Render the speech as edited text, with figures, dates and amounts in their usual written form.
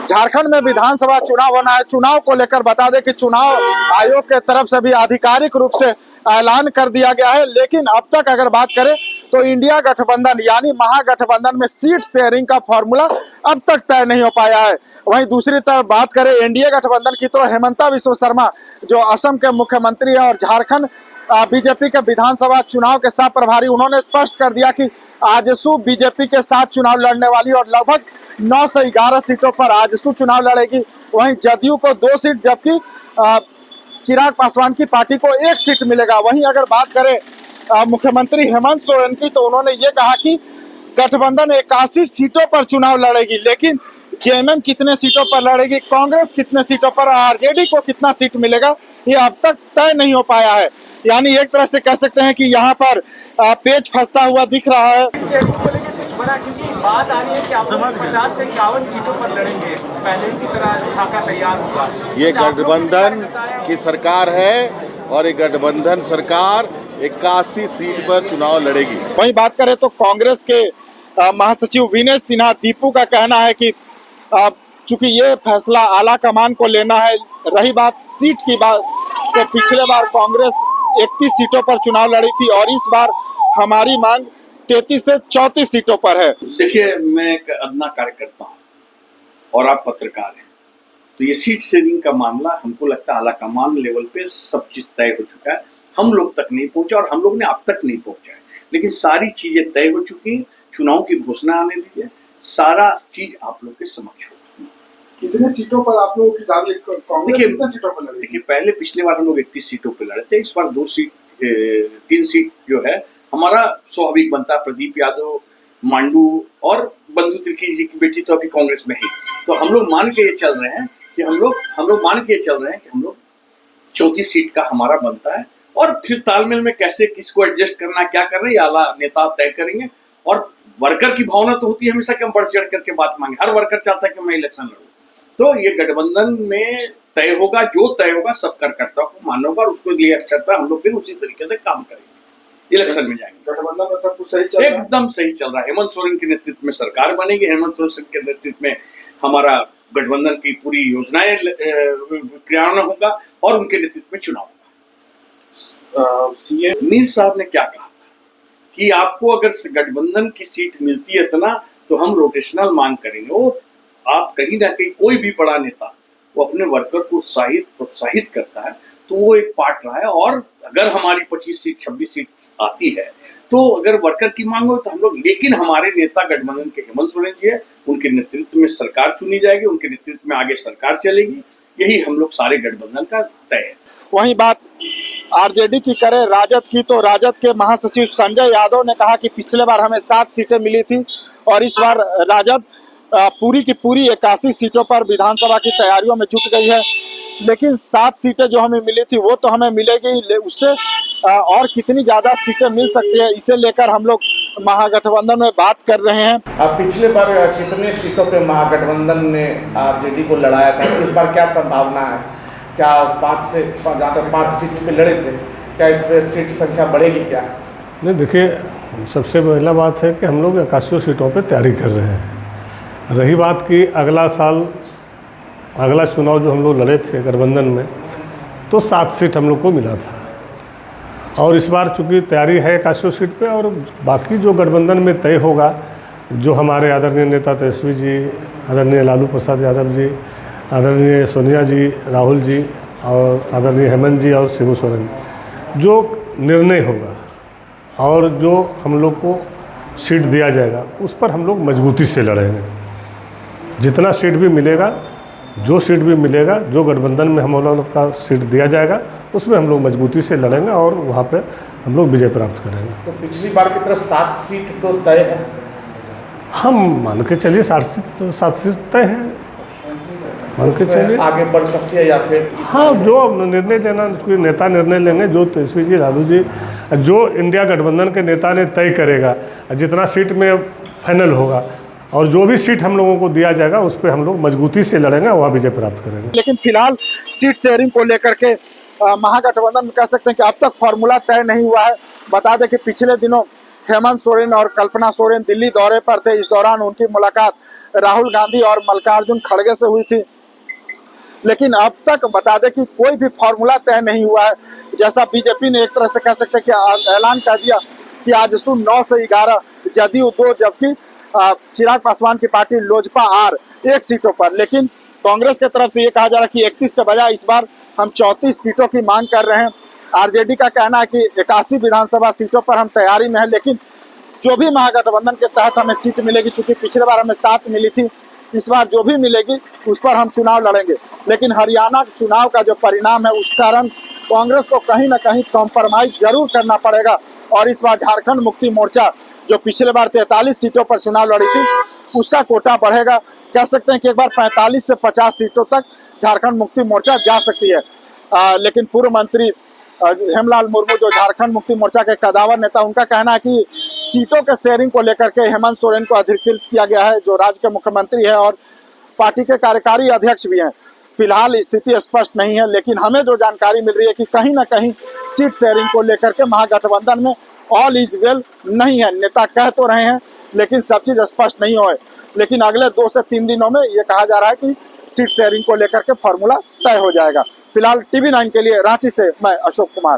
झारखंड में विधानसभा चुनाव होना है। चुनाव को लेकर बता दें कि चुनाव आयोग के तरफ से भी आधिकारिक रूप से ऐलान कर दिया गया है, लेकिन अब तक अगर बात करें तो इंडिया गठबंधन यानी महागठबंधन में सीट शेयरिंग का फॉर्मूला अब तक तय नहीं हो पाया है। वहीं दूसरी तरफ बात करें एनडीए गठबंधन की तो हेमंता बिस्वा शर्मा जो असम के मुख्यमंत्री है और झारखंड बीजेपी के विधानसभा चुनाव के सह प्रभारी, उन्होंने स्पष्ट कर दिया कि आजसू बीजेपी के साथ चुनाव लड़ने वाली और लगभग 9 से 11 सीटों पर आजसू चुनाव लड़ेगी। वहीं जदयू को 2 सीट जबकि चिराग पासवान की पार्टी को 1 सीट मिलेगा। वहीं अगर बात करें मुख्यमंत्री हेमंत सोरेन की तो उन्होंने ये कहा कि गठबंधन 81 सीटों पर चुनाव लड़ेगी, लेकिन जेएमएम कितने सीटों पर लड़ेगी, कांग्रेस कितने सीटों पर, आरजेडी को कितना सीट मिलेगा, ये अब तक तय नहीं हो पाया है। यानी एक तरह से कह सकते हैं कि यहाँ पर पेच फंसता हुआ दिख रहा है। क्योंकि बात आ रही है कि आप 50 से 51 सीटों पर लड़ेंगे, पहले ही की तरह खाका तैयार होगा। ये गठबंधन की सरकार है और ये गठबंधन सरकार 81 सीट पर चुनाव लड़ेगी। वहीं बात करें तो कांग्रेस के महासचिव विनय सिन्हा दीपू का कहना है कि चूंकि ये फैसला आला कमान को लेना है। रही बात सीट की बात तो पिछले बार कांग्रेस 31 सीटों पर चुनाव लड़ी थी और इस बार हमारी मांग 33 से 34 सीटों पर है। देखिए, मैं एक अदना कार्यकर्ता हूँ और आप पत्रकार हैं, तो ये सीट शेयरिंग का मामला हमको लगता है आला कमान लेवल पे सब चीज तय हो चुका है। हम लोग तक नहीं पहुंचा और हम लोग ने अब तक नहीं पहुंचा है, लेकिन सारी चीजें तय हो चुकी हैं। चुनाव की घोषणा आने दीजिए, सारा चीज आप लोग के समक्ष होगा। कितने सीटों पर आप लोगों की दावी कांग्रेस कितने सीटों पर लड़ी? देखिए, पहले पिछले बार हम लोग 31 सीटों पर लड़े थे, इस बार 3 सीट जो है हमारा स्वाभाविक बनता है। प्रदीप यादव, मांडू और बंधु त्रिखी जी की बेटी तो अभी कांग्रेस में ही, तो हम लोग मान के ये चल रहे हैं कि हम लोग 34 सीट का हमारा बनता है और फिर तालमेल में कैसे किसको एडजस्ट करना, क्या करना, ये आला नेता तय करेंगे। और वर्कर की भावना तो होती है हमेशा कि हम बढ़ चढ़ करके बात मांगे, हर वर्कर चाहता है कि मैं इलेक्शन लड़ूं। तो ये गठबंधन में तय होगा, जो तय होगा सब कार्यकर्ताओं को मानना होगा और उसको लिए अक्षरता हम लोग फिर उसी तरीके से काम करेंगे, इलेक्शन में जाएंगे। गठबंधन में सब कुछ सही चल रहा है, एकदम सही चल रहा है। हेमंत सोरेन के नेतृत्व में सरकार बनेगी, हेमंत सोरेन के नेतृत्व में हमारा गठबंधन की पूरी योजनाएं क्रियान्वयन होगा और उनके नेतृत्व में चुनाव होगा। सीएम मीर साहब ने क्या कहा था कि आपको अगर गठबंधन की सीट मिलती है इतना तो हम रोटेशनल मांग करेंगे। वो आप कहीं ना कहीं कोई भी बड़ा नेता वो अपने वर्कर को प्रोत्साहित करता है, तो वो एक पार्ट रहा है। और अगर हमारी 25 सीट 26 सीट आती है तो अगर वर्कर की मांग हो तो हम लोग, लेकिन हमारे नेता गठबंधन के हेमंत सोरेन जी है, उनके नेतृत्व में सरकार चुनी जाएगी, उनके नेतृत्व में आगे सरकार चलेगी। यही हम लोग सारे गठबंधन का तय है। वहीं बात आरजेडी की करें राजद की तो राजद के महासचिव संजय यादव ने कहा कि पिछले बार हमें 7 सीटें मिली थी और इस बार राजद पूरी की पूरी 81 सीटों पर विधानसभा की तैयारियों में जुट गई है, लेकिन 7 सीटें जो हमें मिली थी वो तो हमें मिलेगी, उससे और कितनी ज्यादा सीटें मिल सकती है, इसे लेकर हम लोग महागठबंधन में बात कर रहे हैं। अब पिछले बार कितने सीटों पे महागठबंधन ने आरजेडी को लड़ाया था, इस बार क्या संभावना है? क्या 5 सीट पे लड़े थे, क्या इस पर सीट संख्या बढ़ेगी क्या? नहीं, देखिए, सबसे पहला बात है कि हम लोग 81 सीटों पे तैयारी कर रहे हैं। रही बात कि अगला साल अगला चुनाव जो हम लोग लड़े थे गठबंधन में तो 7 सीट हम लोग को मिला था और इस बार चूँकि तैयारी है 81 सीट पे और बाकी जो गठबंधन में तय होगा, जो हमारे आदरणीय नेता तेजस्वी जी, आदरणीय लालू प्रसाद यादव जी, आदरणीय सोनिया जी, राहुल जी और आदरणीय हेमंत जी और शिबू सोरेन, जो निर्णय होगा और जो हम लोग को सीट दिया जाएगा उस पर हम लोग मजबूती से लड़ेंगे। जितना सीट भी मिलेगा, जो सीट भी मिलेगा, जो गठबंधन में हम लोग का सीट दिया जाएगा उसमें हम लोग मजबूती से लड़ेंगे और वहाँ पे हम लोग विजय प्राप्त करेंगे। तो पिछली बार की तरह 7 सीट तो तय है, हम मान के चलिए 7 सीट तय है, मान के चलिए आगे बढ़ सकती है या फिर? हाँ, जो निर्णय लेना कोई नेता निर्णय लेंगे, जो तेजस्वी जी, लालू जी, जो इंडिया गठबंधन के नेता ने तय करेगा, जितना सीट में फाइनल होगा और जो भी सीट हम लोगों को दिया जाएगा उस पर हम लोग मजबूती से लड़ेंगे, वहाँ विजय प्राप्त करेंगे। लेकिन फिलहाल सीट शेयरिंग को लेकर के महागठबंधन में कह सकते हैं कि अब तक फॉर्मूला तय नहीं हुआ है। बता दें कि पिछले दिनों हेमंत सोरेन और कल्पना सोरेन दिल्ली दौरे पर थे। इस दौरान उनकी मुलाकात राहुल गांधी और मल्लिकार्जुन खड़गे से हुई थी। लेकिन अब तक बता दें कि कोई भी फॉर्मूला तय नहीं हुआ है। जैसा बीजेपी ने एक तरह से कह सकते हैं कि ऐलान कर दिया कि आजसू 9 से 11, जदयू 2, जबकि चिराग पासवान की पार्टी लोजपा आर 1 सीटों पर। लेकिन कांग्रेस की तरफ से ये कहा जा रहा है कि 31 के बजाय इस बार हम 34 सीटों की मांग कर रहे हैं। आरजेडी का कहना है कि 81 विधानसभा सीटों पर हम तैयारी में है, लेकिन जो भी महागठबंधन के तहत हमें सीट मिलेगी, चूंकि पिछले बार हमें 7 मिली थी, इस बार जो भी मिलेगी उस पर हम चुनाव लड़ेंगे। लेकिन हरियाणा चुनाव का जो परिणाम है उस कारण कांग्रेस को कहीं ना कहीं कॉम्प्रोमाइज जरूर करना पड़ेगा। और इस बार झारखंड मुक्ति मोर्चा जो पिछले बार 43 सीटों पर चुनाव लड़ी थी उसका कोटा बढ़ेगा। कह सकते हैं कि एक बार 45 से 50 सीटों तक झारखंड मुक्ति मोर्चा जा सकती है। लेकिन पूर्व मंत्री हेमलाल मुर्मू जो झारखंड मुक्ति मोर्चा के कदावर नेता, उनका कहना है कि सीटों के शेयरिंग को लेकर के हेमंत सोरेन को अधिकृत किया गया है, जो राज्य के मुख्यमंत्री है और पार्टी के कार्यकारी अध्यक्ष भी हैं। फिलहाल स्थिति स्पष्ट नहीं है, लेकिन हमें जो जानकारी मिल रही है कि कहीं ना कहीं सीट शेयरिंग को लेकर के महागठबंधन में ऑल इज वेल नहीं है। नेता कह तो रहे हैं लेकिन सब चीज स्पष्ट नहीं हुए। लेकिन अगले 2 से 3 दिनों में ये कहा जा रहा है कि सीट शेयरिंग को लेकर के फॉर्मूला तय हो जाएगा। फिलहाल TV9 के लिए रांची से मैं अशोक कुमार।